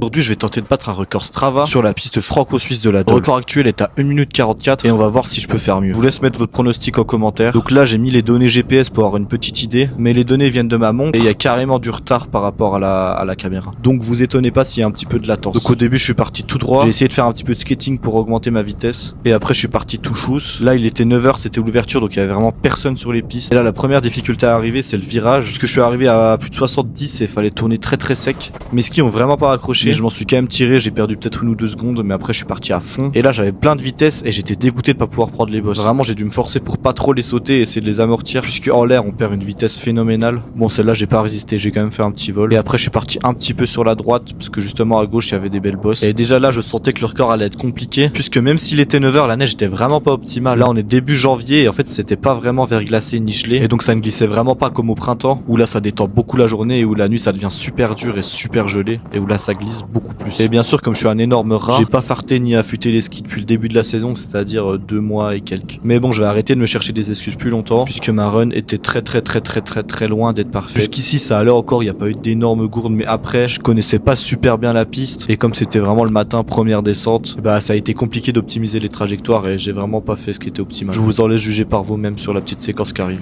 Aujourd'hui, je vais tenter de battre un record Strava sur la piste franco-suisse de la Dole. Le record actuel est à 1 minute 44 et on va voir si je peux faire mieux. Je vous laisse mettre votre pronostic en commentaire. Donc là, j'ai mis les données GPS pour avoir une petite idée, mais les données viennent de ma montre et il y a carrément du retard par rapport à la caméra. Donc vous étonnez pas s'il y a un petit peu de latence. Donc au début, je suis parti tout droit. J'ai essayé de faire un petit peu de skating pour augmenter ma vitesse et après je suis parti tout chousse. Là, il était 9h, c'était l'ouverture, donc il y avait vraiment personne sur les pistes. Et là, la première difficulté à arriver, c'est le virage, puisque je suis arrivé à plus de 70 et il fallait tourner très sec. Mes skis ont vraiment pas accroché. Je m'en suis quand même tiré, j'ai perdu peut-être 1 ou 2 secondes, mais après je suis parti à fond. Et là, j'avais plein de vitesse et j'étais dégoûté de pas pouvoir prendre les bosses. Vraiment, j'ai dû me forcer pour pas trop les sauter et essayer de les amortir, puisque en l'air, on perd une vitesse phénoménale. Bon, celle-là, j'ai pas résisté, j'ai quand même fait un petit vol. Et après, je suis parti un petit peu sur la droite, parce que justement à gauche, il y avait des belles bosses. Et déjà là, je sentais que le record allait être compliqué, puisque même s'il était 9h, la neige était vraiment pas optimale. Là, on est début janvier et en fait, c'était pas vraiment verglacé ni gelé. Et donc, ça ne glissait vraiment pas comme au printemps, où là, ça détend beaucoup la journée et où la nuit, ça devient super dur et super gelé. Et où là, ça glisse beaucoup plus. Et bien sûr, comme je suis un énorme rat, j'ai pas farté ni affûté les skis depuis le début de la saison, c'est-à-dire 2 mois et quelques. Mais bon, je vais arrêter de me chercher des excuses plus longtemps, puisque ma run était très loin d'être parfaite. Jusqu'ici, ça allait encore, il n'y a pas eu d'énormes gourdes, mais après, je connaissais pas super bien la piste, et comme c'était vraiment le matin, première descente, bah ça a été compliqué d'optimiser les trajectoires, et j'ai vraiment pas fait ce qui était optimal. Je vous en laisse juger par vous-même sur la petite séquence qui arrive.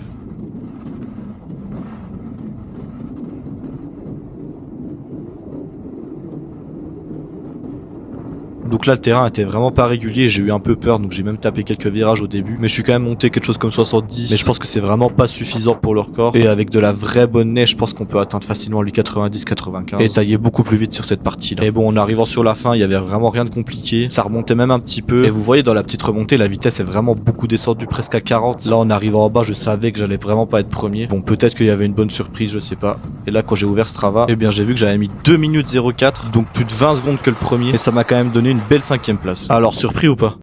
Donc là, le terrain était vraiment pas régulier, j'ai eu un peu peur, donc j'ai même tapé quelques virages au début. Mais je suis quand même monté quelque chose comme 70, mais je pense que c'est vraiment pas suffisant pour le record. Et avec de la vraie bonne neige, je pense qu'on peut atteindre facilement les 90-95 et tailler beaucoup plus vite sur cette partie-là. Et bon, en arrivant sur la fin, il y avait vraiment rien de compliqué. Ça remontait même un petit peu. Et vous voyez, dans la petite remontée, la vitesse est vraiment beaucoup descendue, presque à 40. Là, en arrivant en bas, je savais que j'allais vraiment pas être premier. Bon, peut-être qu'il y avait une bonne surprise, je sais pas. Et là, quand j'ai ouvert Strava, eh bien, j'ai vu que j'avais mis 2 minutes 04, donc plus de 20 secondes que le premier. Et ça m'a quand même donné une belle 5e place. Alors, surpris ou pas?